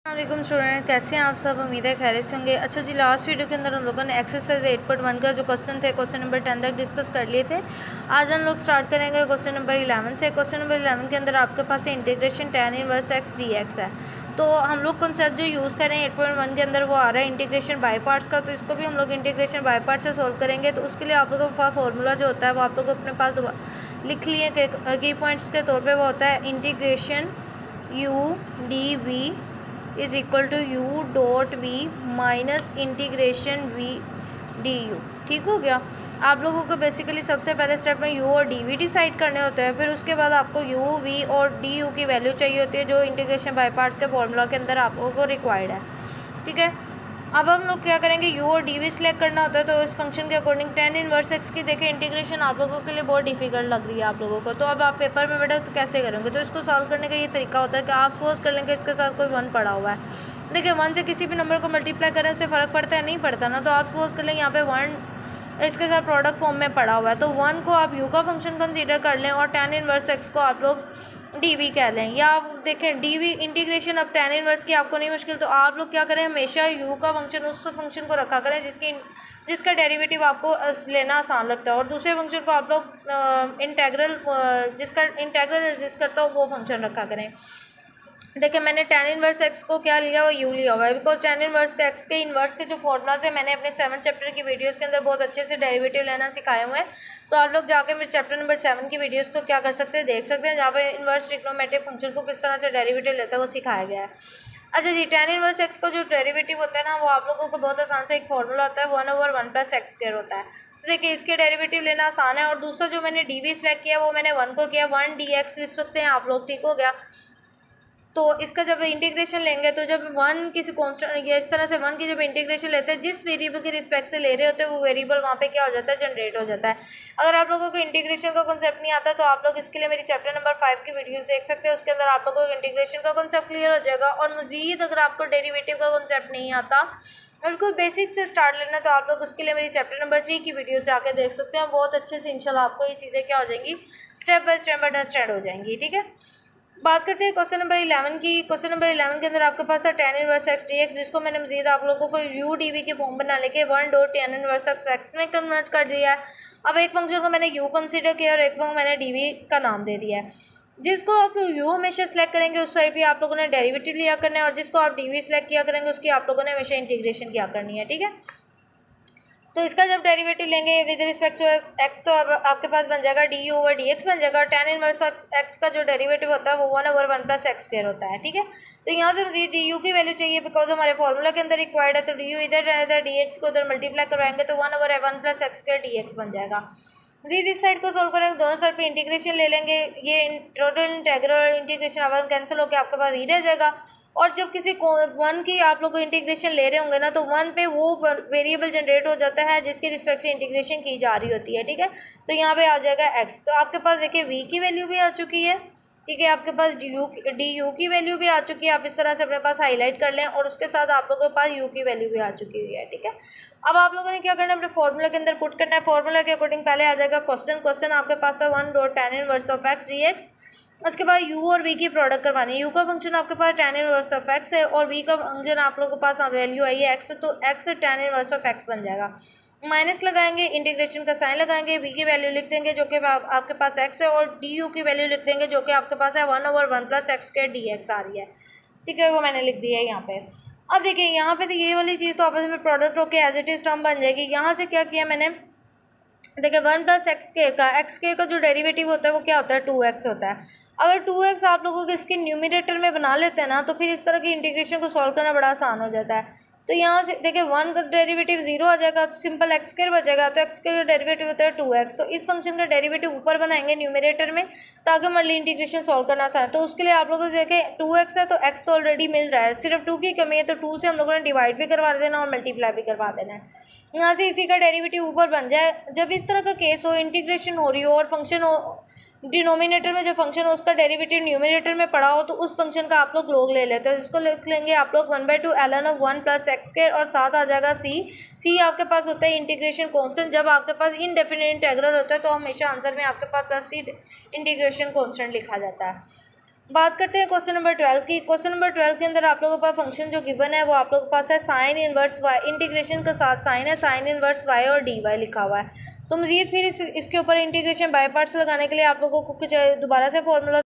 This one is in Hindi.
वालेकुम स्टूडेंट, कैसे हैं आप सब। उम्मीद है खैरियत से होंगे। अच्छा जी, लास्ट वीडियो के अंदर हम लोगों ने एक्सरसाइज 8.1 का जो क्वेश्चन थे, क्वेश्चन नंबर 10 तक डिस्कस कर लिए थे। आज हम लोग स्टार्ट करेंगे क्वेश्चन नंबर 11 से। क्वेश्चन नंबर 11 के अंदर आपके पास integration tan inverse x dx है। तो हम लोग कॉन्सेप्ट जो यूज़ करें 8.1 के अंदर वो आ रहा है इंटीग्रेशन बाय पार्ट्स का। तो इसको भी हम लोग इंटीग्रेशन बाय पार्ट से सोल्व करेंगे। तो उसके लिए आप लोगों का फॉर्मूला जो होता है वो आप लोग अपने पास लिख लिए की पॉइंट्स के तौर पर। वो होता है integration u dv is equal to u dot v minus integration v d u. ठीक हो गया। आप लोगों को बेसिकली सबसे पहले स्टेप में यू और डी वी डिसाइड करने होते हैं। फिर उसके बाद आपको यू वी और डी यू की वैल्यू चाहिए होती है जो इंटीग्रेशन बाय पार्ट्स के फॉर्मूला के अंदर आप लोगों को रिक्वायर्ड है। ठीक है, अब हम लोग क्या करेंगे, यू और डी वी सिलेक्ट करना होता है। तो इस फंक्शन के अकॉर्डिंग tan इनवर्स x की देखें इंटीग्रेशन आप लोगों के लिए बहुत डिफिकल्ट लग रही है आप लोगों को। तो अब आप पेपर में बेटा तो कैसे करेंगे, तो इसको सॉल्व करने का ये तरीका होता है कि आप सपोज कर लेंगे इसके साथ कोई 1 पड़ा हुआ है। देखिए 1 से किसी भी नंबर को मल्टीप्लाई करें उससे फ़र्क पड़ता है, नहीं पड़ता ना। तो आप सपोज कर लें यहाँ पे 1 इसके साथ प्रोडक्ट फॉर्म में पड़ा हुआ है। तो 1 को आप यू का फंक्शन कंसीडर कर लें और tan इनवर्स x को आप लोग डी वी कह लें। या आप देखें डी वी इंटीग्रेशन अब tan इनवर्स की आपको नहीं मुश्किल, तो आप लोग क्या करें, हमेशा यू का फंक्शन उस फंक्शन को रखा करें जिसका डेरिवेटिव आपको लेना आसान लगता है, और दूसरे फंक्शन को आप लोग इंटेग्रल जिसका इंटेग्रल एग्जिस्ट करता हो वो फंक्शन रखा करें। देखिए मैंने tan इनवर्स x को क्या लिया, वो यू लिया हुआ है, बिकॉज tan इनवर्स के x के इनवर्स के जो फॉर्मूलाज है मैंने अपने 7 चैप्टर की वीडियोस के अंदर बहुत अच्छे से डेरिवेटिव लेना सिखाए हुए हैं। तो आप लोग जाके मेरे चैप्टर नंबर 7 की वीडियोस को क्या कर सकते हैं, देख सकते हैं, जहाँ पे इनवर्स ट्रिग्नोमेट्रिक फंक्शन को किस तरह से डेरिवेटिव लेता है वो सिखाया गया है। अच्छा जी, tan इनवर्स x का जो डेरिवेटिव होता है ना वो आप लोगों को बहुत आसान से एक फॉर्मूला होता है 1/1 + x² होता है। तो देखिए इसके डेरिवेटिव लेना आसान है। और दूसरा जो मैंने डी वी सेलेक्ट किया वो मैंने 1 को किया, 1 dx लिख सकते हैं आप लोग। ठीक हो गया। तो इसका जब इंटीग्रेशन लेंगे तो जब 1 किसी कॉन्स्टेंट या इस तरह से 1 की जब इंटीग्रेशन लेते हैं जिस वेरिएबल के रिस्पेक्ट से ले रहे होते हैं वो वेरिएबल वहाँ पे क्या हो जाता है, जनरेट हो जाता है। अगर आप लोगों को इंटीग्रेशन का कॉन्सेप्ट नहीं आता तो आप लोग इसके लिए मेरी चैप्टर नंबर 5 की वीडियोस देख सकते हैं। उसके अंदर आप लोगों को इंटीग्रेशन का कॉन्सेप्ट क्लियर हो जाएगा। और मज़ीद अगर आपको डेरिवेटिव का कॉन्सेप्ट नहीं आता, बिल्कुल बेसिक से स्टार्ट लेना, तो आप लोग उसके लिए मेरी चैप्टर नंबर 3 की वीडियोस जाके देख सकते हैं। बहुत अच्छे से इंशाल्लाह आपको ये चीज़ें क्या हो जाएंगी, स्टेप बाय स्टेप अंडरस्टैंड हो जाएंगी। ठीक है, बात करते हैं क्वेश्चन नंबर 11 की। क्वेश्चन नंबर 11 के अंदर आपके पास है tan इनवर्स x dx, जिसको मैंने मजीद आप लोगों को यू डी वी के फॉर्म बना लेके 1 डॉट tan इनवर्स x में कन्वर्ट कर दिया है। अब एक फंक्शन को मैंने यू कंसीडर किया और एक फंक्शन मैंने डी वी का नाम दे दिया है। जिसको आप लोग यू हमेशा सेलेक्ट करेंगे उस साइड भी आप लोगों ने डेरिवेटिव लिया करना है, और जिसको आप डी वी सेलेक्ट किया करेंगे उसकी आप लोगों ने हमेशा इंटीग्रेशन किया करनी है। ठीक है, तो इसका जब डेरिवेटिव लेंगे विद रिस्पेक्ट टू एक्स तो अब आपके पास बन जाएगा D you over D x बन जाएगा। tan इनवर्स एक्स का जो डेरिवेटिव होता है वो 1/1 + x² होता है। ठीक है, तो यहाँ से मजीद डी यू की वैल्यू चाहिए बिकॉज हमारे फॉर्मूला के अंदर रिक्वायर्ड है। तो डी यू इधर डी एक्स को उधर मल्टीप्लाई करवाएंगे तो 1/1 + x² dx बन जाएगा। जी इस साइड को सोल्व करेंगे, दोनों साइड पे इंटीग्रेशन ले लेंगे। ये टोटल इंटेग्रल इंटीग्रेशन अब कैंसिल होकर आपके पास वी रह जाएगा। और जब किसी 1 की आप लोग इंटीग्रेशन ले रहे होंगे ना तो 1 पे वो वेरिएबल जनरेट हो जाता है जिसके रिस्पेक्ट से इंटीग्रेशन की जा रही होती है। ठीक है, तो यहाँ पे आ जाएगा x। तो आपके पास देखिए v की वैल्यू भी आ चुकी है। ठीक है, आपके पास डी यू की वैल्यू भी आ चुकी है। आप इस तरह से अपने पास हाईलाइट कर लें और उसके साथ आप लोगों के पास u की वैल्यू भी आ चुकी हुई है। ठीक है, अब आप लोगों ने क्या करना है, अपने फॉर्मूला के अंदर पुट करना है। फॉर्मूला के अकॉर्डिंग पहले आ जाएगा क्वेश्चन आपके पास था 1 dot tan inverse of x dx। उसके बाद u और v की प्रोडक्ट करवानी है। u का फंक्शन आपके पास tan इनवर्स ऑफ x है और v का फंक्शन आप लोगों के पास वैल्यू आई है x, तो x tan inverse of x बन जाएगा। माइनस लगाएंगे, इंटीग्रेशन का साइन लगाएंगे, v की वैल्यू लिख देंगे जो कि आपके पास x है, और du की वैल्यू लिख देंगे जो कि आपके पास है 1/1 + x² dx आ रही है। ठीक है, वो मैंने लिख दिया है यहाँ पे। अब देखिए यहाँ पे तो ये वाली चीज़ तो आपस में प्रोडक्ट होकर एज इट इज़ टर्म बन जाएगी। यहाँ से क्या किया मैंने, देखिए 1 + x² का जो डेरिवेटिव होता है वो क्या होता है, 2x होता है। अगर 2x आप लोगों के इसके न्यूमरेटर में बना लेते हैं ना तो फिर इस तरह की इंटीग्रेशन को सॉल्व करना बड़ा आसान हो जाता है। तो यहाँ से देखिए 1 का डेरिवेटिव 0 आ जाएगा तो सिंपल x² बचेगा। तो x का डेरिवेटिव होता है 2x, तो इस फंक्शन का डेरिवेटिव ऊपर बनाएंगे न्यूमरेटर में ताकि मल्टी इंटीग्रेशन सॉल्व करना आसान है। तो उसके लिए आप लोगों को देखें 2x है तो x तो ऑलरेडी मिल रहा है, सिर्फ 2 की कमी है, तो 2 से हम लोगों ने डिवाइड भी करवा देना और मल्टीप्लाई भी करवा देना है। यहाँ से इसी का डेरिवेटिव ऊपर बन जाए। जब इस तरह का केस हो, इंटीग्रेशन हो रही हो और फंक्शन हो डिनोमिनेटर में जो फंक्शन हो उसका डेरिवेटिव न्यूमरेटर में पड़ा हो, तो उस फंक्शन का आप लोग लोग ले लेते हैं। जिसको लिख लेंगे आप लोग 1/2 ln of 1 + x² और साथ आ जाएगा c आपके पास होता है इंटीग्रेशन कांस्टेंट। जब आपके पास इनडेफिनिट इंटीग्रल होता है तो हमेशा आंसर में आपके पास +c इंटीग्रेशन कांस्टेंट लिखा जाता है। बात करते हैं क्वेश्चन नंबर 12 की। क्वेश्चन नंबर 12 के अंदर आप लोगों के पास फंक्शन जो गिवन है वो आप लोगों के पास है साइन इनवर्स वाई, इंटीग्रेशन का साथ साइन है, साइन इनवर्स वाई और डी वाई लिखा हुआ है। तो मज़ीद फिर इसके ऊपर इंटीग्रेशन बाय पार्ट्स लगाने के लिए आप लोगों को कुछ दोबारा से फॉर्मूला